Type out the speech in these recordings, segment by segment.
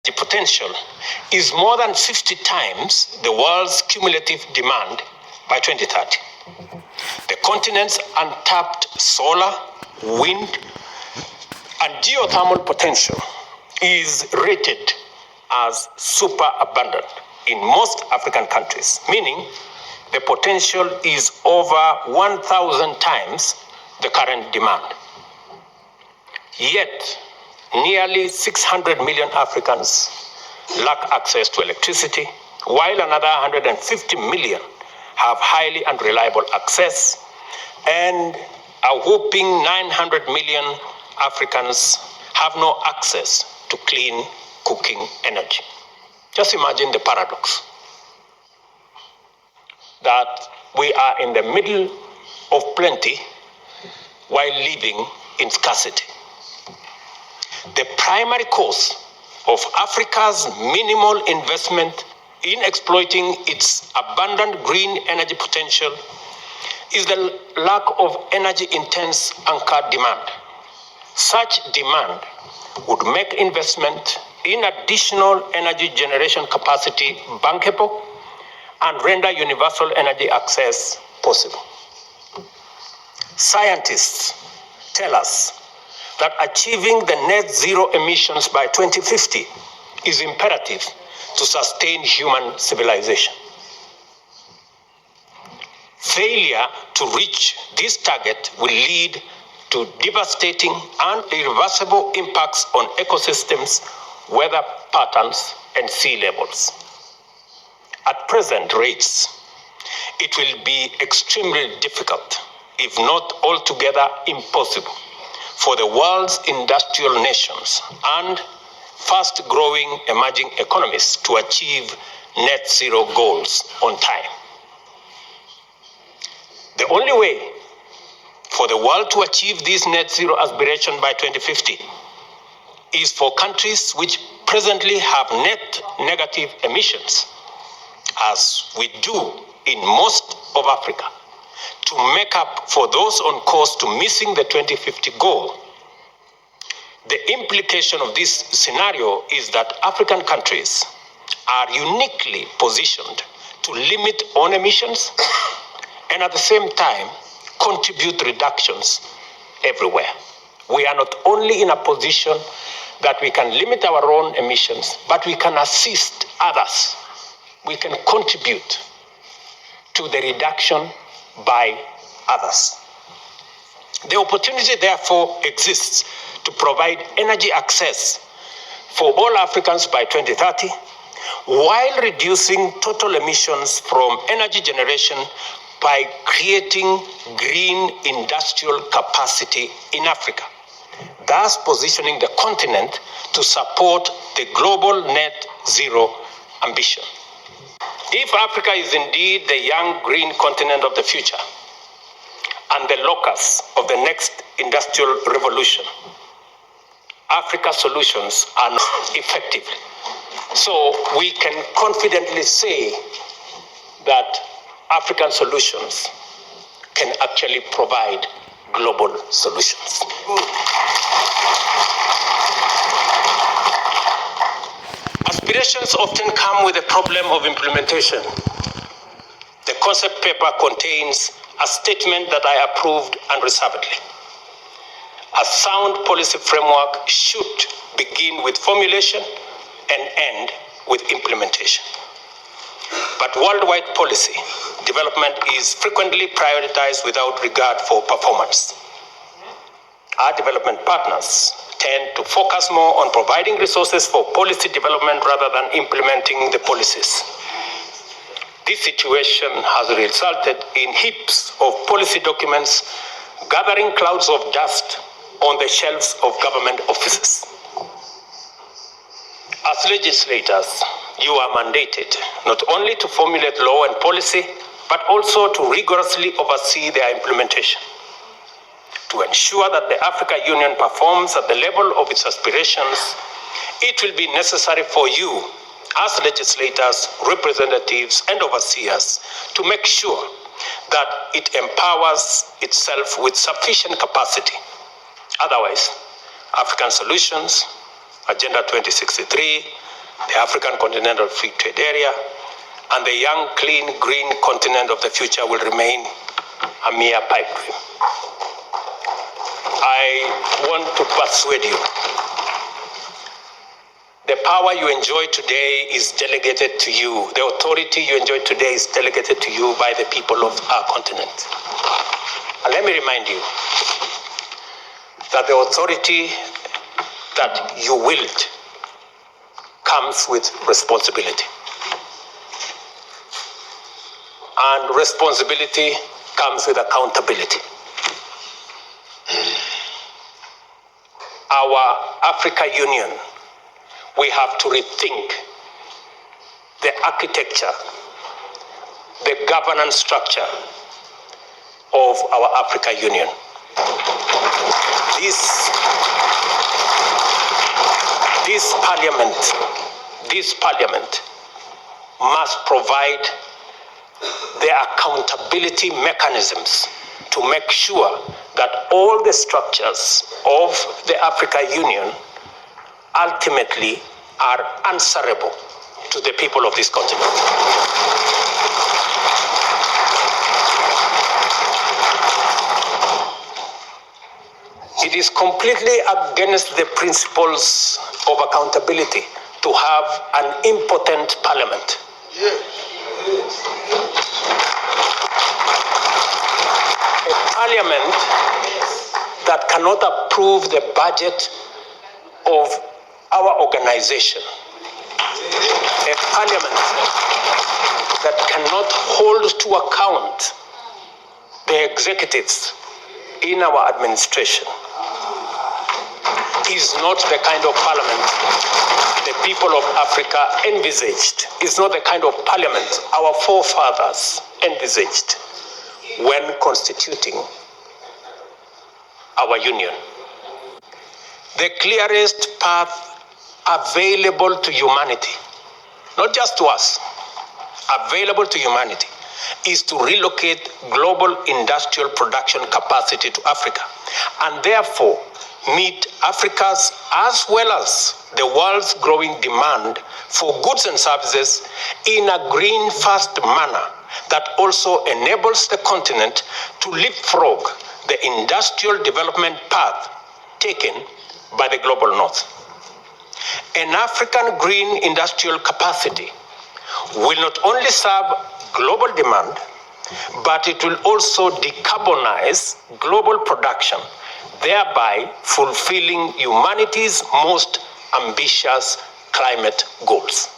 The potential is more than 50 times the world's cumulative demand by 2030. The continent's untapped solar, wind, and geothermal potential is rated as super abundant in most African countries, meaning the potential is over 1,000 times the current demand. Yet, nearly 600 million Africans lack access to electricity, while another 150 million have highly unreliable access, and a whopping 900 million Africans have no access to clean cooking energy. Just imagine the paradox that we are in the middle of plenty while living in scarcity. The primary cause of Africa's minimal investment in exploiting its abundant green energy potential is the lack of energy-intense anchor demand. Such demand would make investment in additional energy generation capacity bankable and render universal energy access possible. Scientists tell us that achieving the net zero emissions by 2050 is imperative to sustain human civilization. Failure to reach this target will lead to devastating and irreversible impacts on ecosystems, weather patterns, and sea levels. At present rates, it will be extremely difficult, if not altogether impossible, for the world's industrial nations and fast-growing emerging economies to achieve net zero goals on time. The only way for the world to achieve this net zero aspiration by 2050 is for countries which presently have net negative emissions, as we do in most of Africa, to make up for those on course to missing the 2050 goal. The implication of this scenario is that African countries are uniquely positioned to limit own emissions and at the same time contribute reductions everywhere. We are not only in a position that we can limit our own emissions, but we can assist others. We can contribute to the reduction by others. The opportunity, therefore, exists to provide energy access for all Africans by 2030, while reducing total emissions from energy generation by creating green industrial capacity in Africa, thus positioning the continent to support the global net zero ambition. If Africa is indeed the young green continent of the future and the locus of the next industrial revolution, Africa's solutions are not effective. So we can confidently say that African solutions can actually provide global solutions. Aspirations often come with a problem of implementation. The concept paper contains a statement that I approved unreservedly. A sound policy framework should begin with formulation and end with implementation. But worldwide policy development is frequently prioritized without regard for performance. Our development partners tend to focus more on providing resources for policy development rather than implementing the policies. This situation has resulted in heaps of policy documents gathering clouds of dust on the shelves of government offices. As legislators, you are mandated not only to formulate law and policy, but also to rigorously oversee their implementation. To ensure that the African Union performs at the level of its aspirations, it will be necessary for you, as legislators, representatives, and overseers, to make sure that it empowers itself with sufficient capacity. Otherwise, African Solutions, Agenda 2063, the African Continental Free Trade Area, and the young, clean, green continent of the future will remain a mere pipe dream. I want to persuade you. The power you enjoy today is delegated to you. The authority you enjoy today is delegated to you by the people of our continent. And let me remind you that the authority that you wield comes with responsibility. And responsibility comes with accountability. Our Africa Union, we have to rethink the architecture, the governance structure of our Africa Union. This parliament must provide the accountability mechanisms to make sure that all the structures of the Africa Union ultimately are answerable to the people of this continent. It is completely against the principles of accountability to have an impotent parliament. A parliament that cannot approve the budget of our organization. A parliament that cannot hold to account the executives in our administration is not the kind of parliament the people of Africa envisaged. It's not the kind of parliament our forefathers envisaged when constituting our union. The clearest path available to humanity, not just to us, available to humanity, is to relocate global industrial production capacity to Africa, and therefore meet Africa's as well as the world's growing demand for goods and services in a green-first manner that also enables the continent to leapfrog the industrial development path taken by the global north. An African green industrial capacity will not only serve global demand, but it will also decarbonize global production, thereby fulfilling humanity's most ambitious climate goals.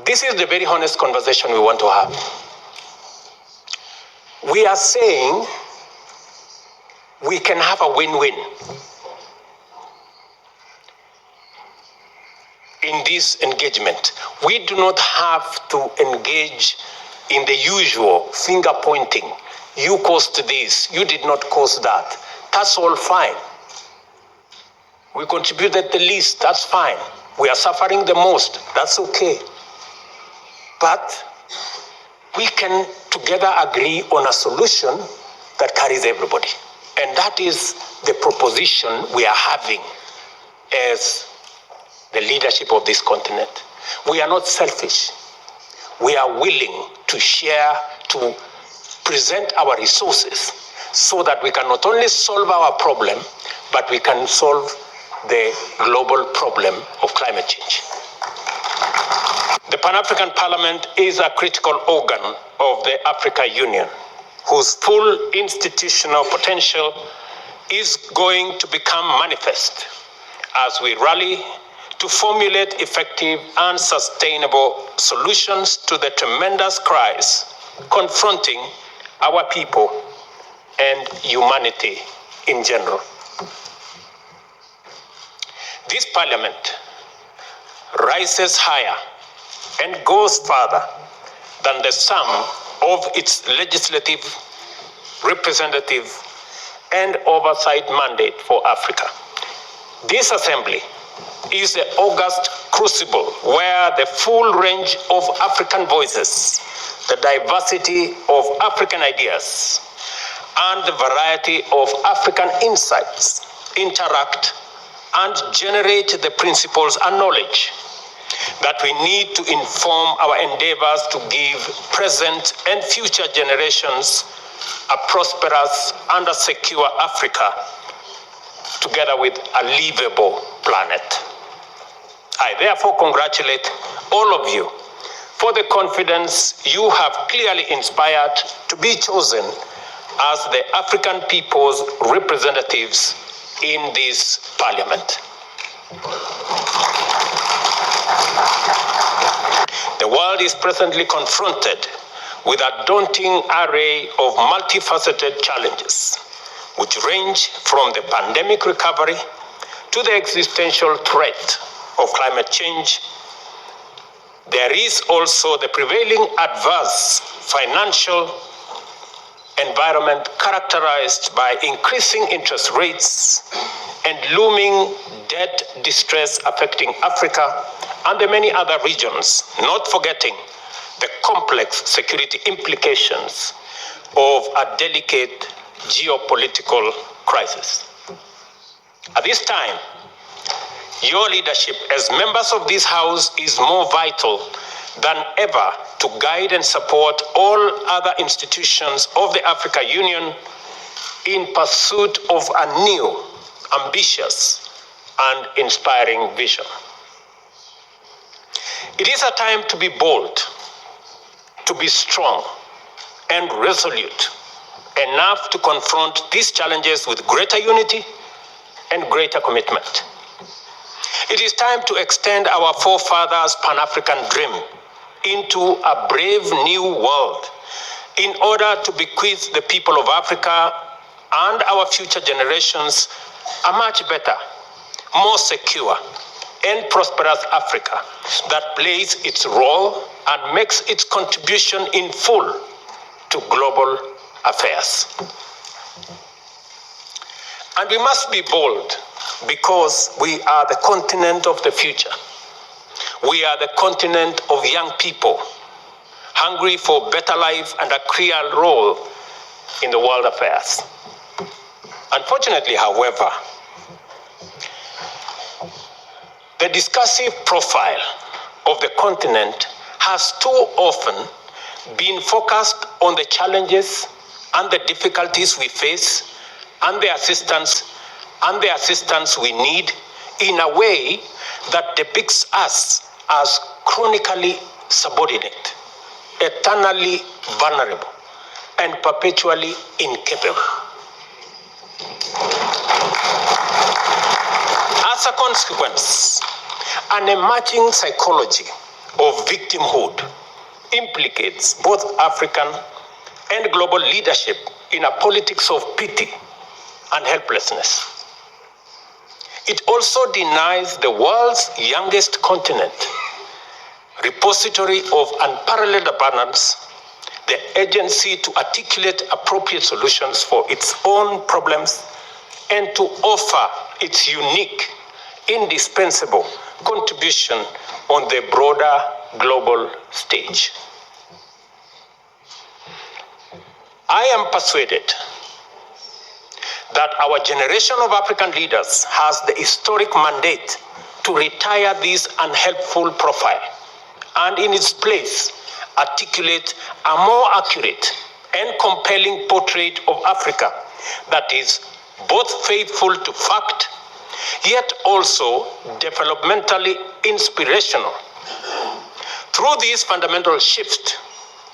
This is the very honest conversation we want to have. We are saying we can have a win-win in this engagement. We do not have to engage in the usual finger pointing. You caused this, you did not cause that. That's all fine. We contributed the least, that's fine. We are suffering the most, that's okay. But we can together agree on a solution that carries everybody. And that is the proposition we are having as the leadership of this continent. We are not selfish. We are willing to share, to present our resources so that we can not only solve our problem, but we can solve the global problem of climate change. The Pan-African Parliament is a critical organ of the Africa Union, whose full institutional potential is going to become manifest as we rally to formulate effective and sustainable solutions to the tremendous crisis confronting our people and humanity in general. This parliament rises higher and goes further than the sum of its legislative, representative, and oversight mandate for Africa. This assembly is the august crucible where the full range of African voices, the diversity of African ideas, and the variety of African insights interact and generate the principles and knowledge that we need to inform our endeavors to give present and future generations a prosperous and a secure Africa, together with a livable planet. I therefore congratulate all of you for the confidence you have clearly inspired to be chosen as the African people's representatives in this parliament. The world is presently confronted with a daunting array of multifaceted challenges, which range from the pandemic recovery to the existential threat of climate change. There is also the prevailing adverse financial environment characterized by increasing interest rates and looming debt distress affecting Africa and the many other regions, not forgetting the complex security implications of a delicate geopolitical crisis. At this time, your leadership as members of this House is more vital than ever to guide and support all other institutions of the African Union in pursuit of a new, ambitious, and inspiring vision. It is a time to be bold, to be strong and resolute enough to confront these challenges with greater unity and greater commitment. It is time to extend our forefathers' Pan-African dream into a brave new world in order to bequeath the people of Africa and our future generations a much better, more secure, and prosperous Africa that plays its role and makes its contribution in full to global affairs. And we must be bold because we are the continent of the future. We are the continent of young people, hungry for better life and a clear role in the world affairs. Unfortunately, however, the discursive profile of the continent has too often been focused on the challenges and the difficulties we face and the assistance we need in a way that depicts us as chronically subordinate, eternally vulnerable, and perpetually incapable. As a consequence, an emerging psychology of victimhood implicates both African and global leadership in a politics of pity and helplessness. It also denies the world's youngest continent, repository of unparalleled abundance, the agency to articulate appropriate solutions for its own problems and to offer its unique, indispensable contribution on the broader global stage. I am persuaded that our generation of African leaders has the historic mandate to retire this unhelpful profile and in its place articulate a more accurate and compelling portrait of Africa that is both faithful to fact, yet also developmentally inspirational. Through this fundamental shift,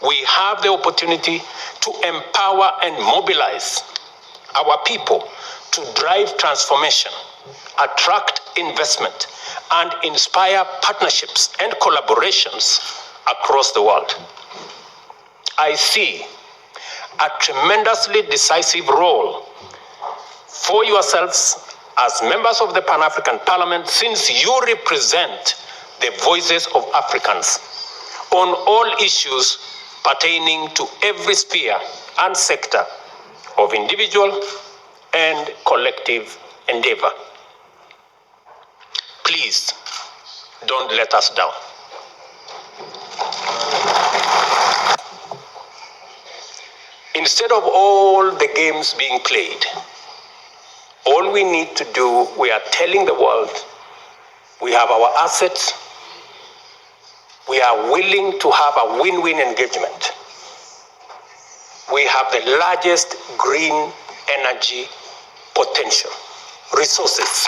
we have the opportunity to empower and mobilize our people to drive transformation, attract investment, and inspire partnerships and collaborations across the world. I see a tremendously decisive role for yourselves as members of the Pan-African Parliament, since you represent the voices of Africans on all issues pertaining to every sphere and sector of individual and collective endeavor. Please don't let us down. Instead of all the games being played, all we need to do, we are telling the world, we have our assets, we are willing to have a win-win engagement. We have the largest green energy potential, resources.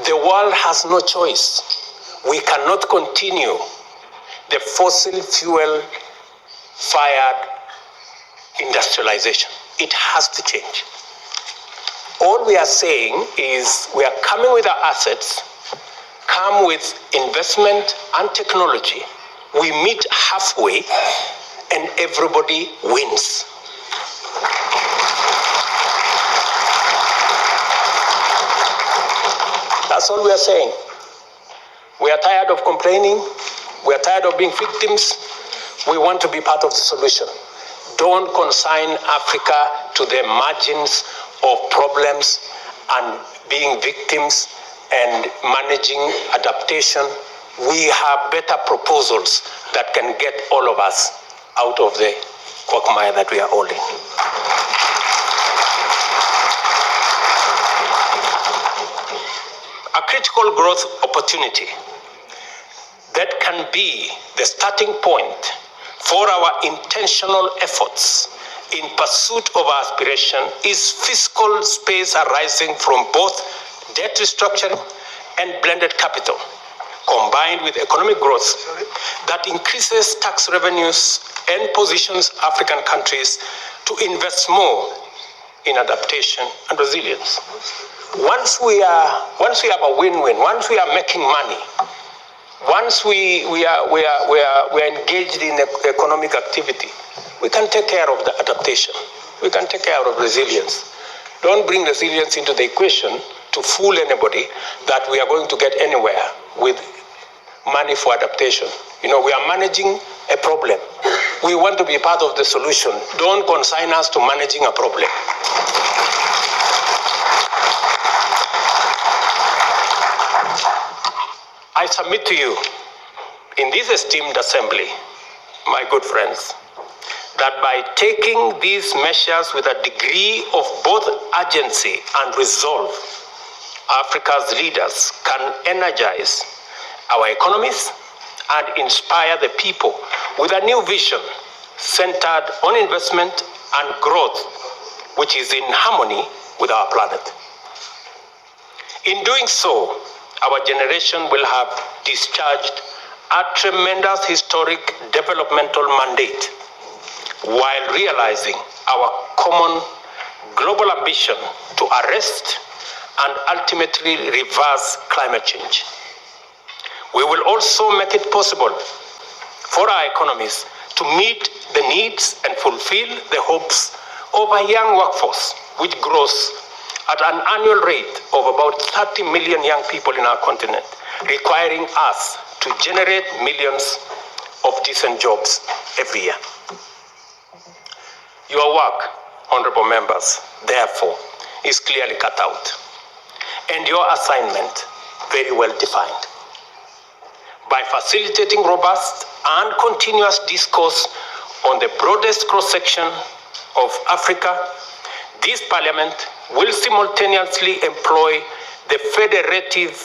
The world has no choice. We cannot continue the fossil fuel fired industrialization. It has to change. All we are saying is we are coming with our assets, come with investment and technology, we meet halfway, and everybody wins. That's all we are saying. We are tired of complaining. We are tired of being victims. We want to be part of the solution. Don't consign Africa to the margins of problems and being victims and managing adaptation. We have better proposals that can get all of us out of the quagmire that we are all in. A critical growth opportunity that can be the starting point for our intentional efforts in pursuit of our aspiration is fiscal space arising from both debt restructuring and blended capital, combined with economic growth that increases tax revenues and positions African countries to invest more in adaptation and resilience. Once we have a win-win, once we are making money, once we are engaged in economic activity, we can take care of the adaptation. We can take care of resilience. Don't bring resilience into the equation to fool anybody that we are going to get anywhere with money for adaptation. You know, we are managing a problem. We want to be part of the solution. Don't consign us to managing a problem. I submit to you, in this esteemed assembly, my good friends, that by taking these measures with a degree of both urgency and resolve, Africa's leaders can energize our economies and inspire the people with a new vision centered on investment and growth, which is in harmony with our planet. In doing so, our generation will have discharged a tremendous historic developmental mandate while realizing our common global ambition to arrest and ultimately reverse climate change. We will also make it possible for our economies to meet the needs and fulfill the hopes of a young workforce, which grows at an annual rate of about 30 million young people in our continent, requiring us to generate millions of decent jobs every year. Your work, honorable members, therefore, is clearly cut out, and your assignment very well defined. By facilitating robust and continuous discourse on the broadest cross-section of Africa, this Parliament will simultaneously employ the federative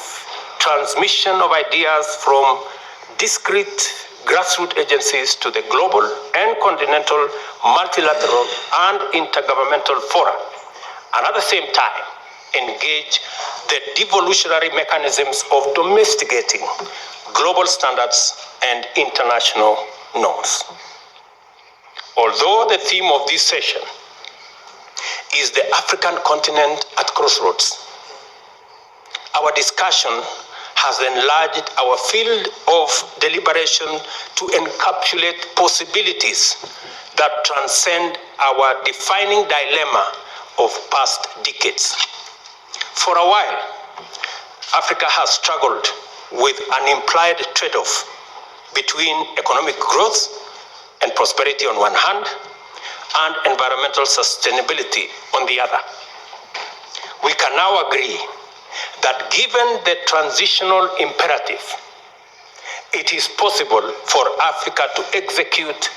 transmission of ideas from discrete grassroots agencies to the global and continental, multilateral and intergovernmental fora, and at the same time engage the devolutionary mechanisms of domesticating global standards and international norms. Although the theme of this session is the African continent at crossroads, our discussion has enlarged our field of deliberation to encapsulate possibilities that transcend our defining dilemma of past decades. For a while, Africa has struggled with an implied trade-off between economic growth and prosperity on one hand, and environmental sustainability on the other. We can now agree that given the transitional imperative, it is possible for Africa to execute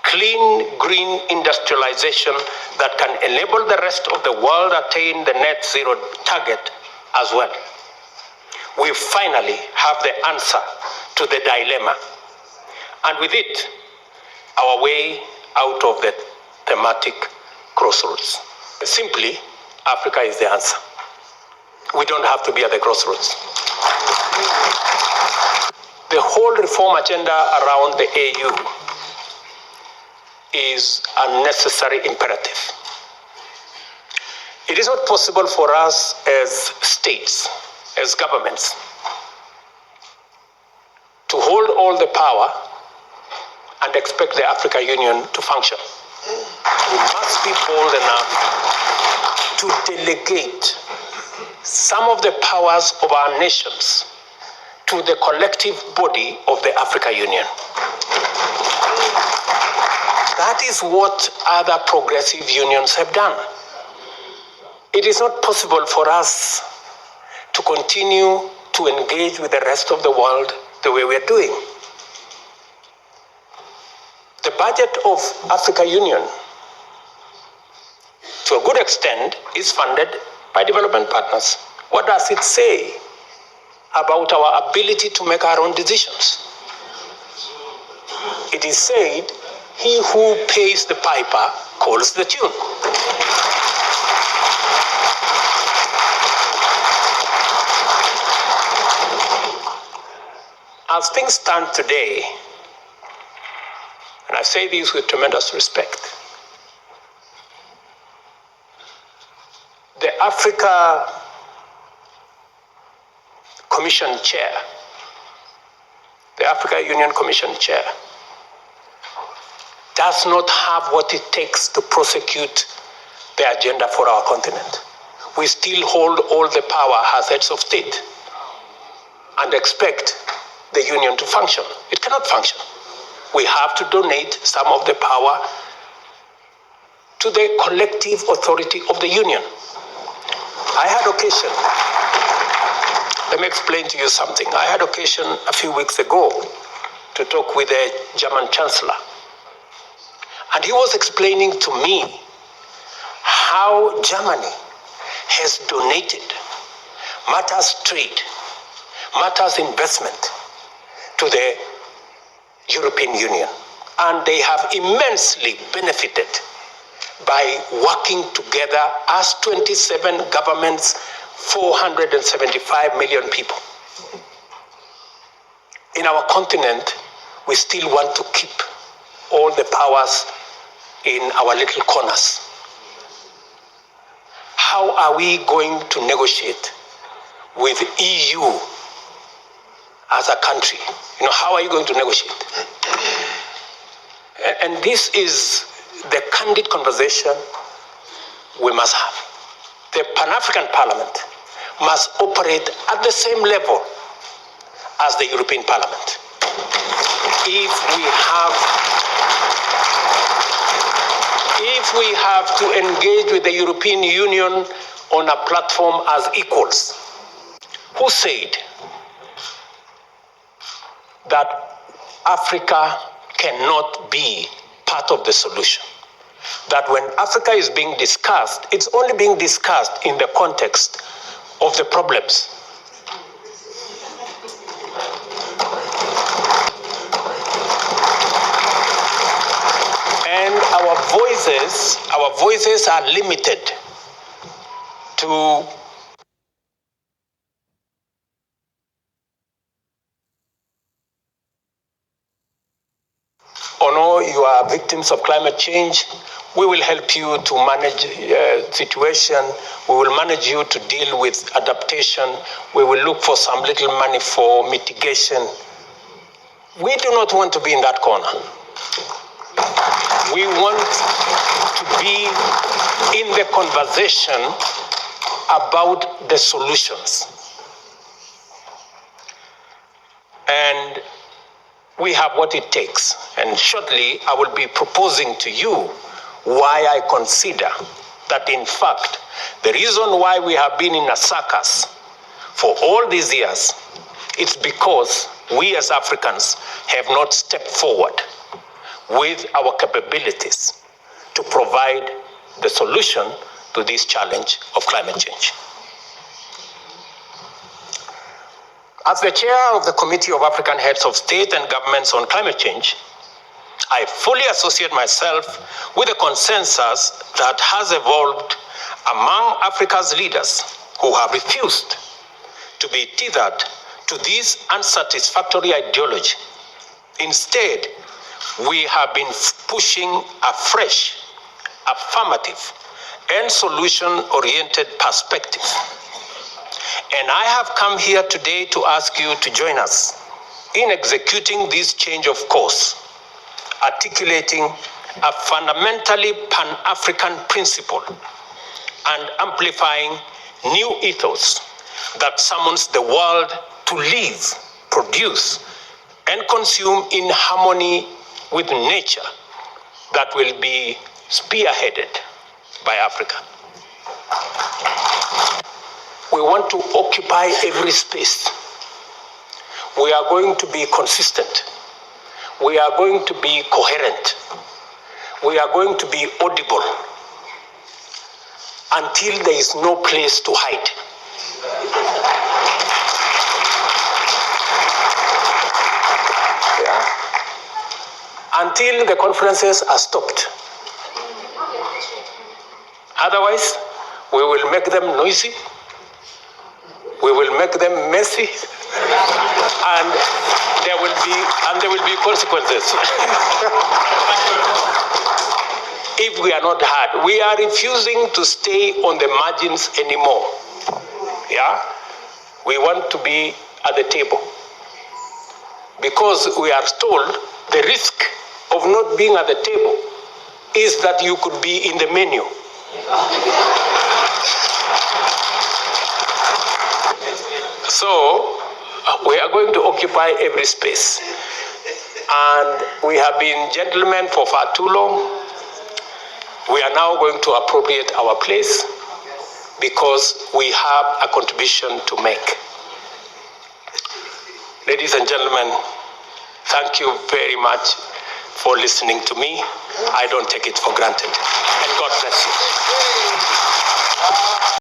clean, green industrialization that can enable the rest of the world attain the net zero target as well. We finally have the answer to the dilemma, and with it, our way out of the thematic crossroads. Simply, Africa is the answer. We don't have to be at the crossroads. The whole reform agenda around the AU is a necessary imperative. It is not possible for us as states, as governments, to hold all the power and expect the African Union to function. We must be bold enough to delegate some of the powers of our nations to the collective body of the African Union. That is what other progressive unions have done. It is not possible for us to continue to engage with the rest of the world the way we are doing. The budget of African Union, to a good extent, is funded by development partners. What does it say about our ability to make our own decisions? It is said, he who pays the piper calls the tune. As things stand today, and I say this with tremendous respect, the Africa Commission Chair, the Africa Union Commission Chair, does not have what it takes to prosecute the agenda for our continent. We still hold all the power as heads of state and expect the union to function. It cannot function. We have to donate some of the power to the collective authority of the union. I had occasion, let me explain to you something. I had occasion a few weeks ago to talk with the German Chancellor, and he was explaining to me how Germany has donated matters trade, matters investment to the European Union. And they have immensely benefited by working together as 27 governments, 475 million people. In our continent, we still want to keep all the powers in our little corners. How are we going to negotiate with EU as a country? How are you going to negotiate? And this is the candid conversation we must have. The Pan-African Parliament must operate at the same level as the European Parliament. If we have to engage with the European Union on a platform as equals, who said that Africa cannot be part of the solution? That when Africa is being discussed, it's only being discussed in the context of the problems. And our voices are limited to you are victims of climate change. We will help you to manage situation. We will manage you to deal with adaptation. We will look for some little money for mitigation. We do not want to be in that corner. We want to be in the conversation about the solutions. And we have what it takes. And shortly, I will be proposing to you why I consider that, in fact, the reason why we have been in a circus for all these years, it's because we as Africans have not stepped forward. with our capabilities to provide the solution to this challenge of climate change. As the chair of the Committee of African Heads of State and Governments on Climate Change, I fully associate myself with the consensus that has evolved among Africa's leaders who have refused to be tethered to this unsatisfactory ideology. Instead, we have been pushing a fresh, affirmative, and solution-oriented perspective. And I have come here today to ask you to join us in executing this change of course, articulating a fundamentally Pan-African principle and amplifying new ethos that summons the world to live, produce, and consume in harmony with nature that will be spearheaded by Africa. We want to occupy every space. We are going to be consistent. We are going to be coherent. We are going to be audible until there is no place to hide. Until the conferences are stopped. Otherwise, we will make them noisy, we will make them messy, and there will be consequences. If we are not heard, we are refusing to stay on the margins anymore. Yeah? We want to be at the table. Because we are told the risk of not being at the table is that you could be in the menu. So, we are going to occupy every space. And we have been gentlemen for far too long. We are now going to appropriate our place because we have a contribution to make. Ladies and gentlemen, thank you very much for listening to me. I don't take it for granted. And God bless you.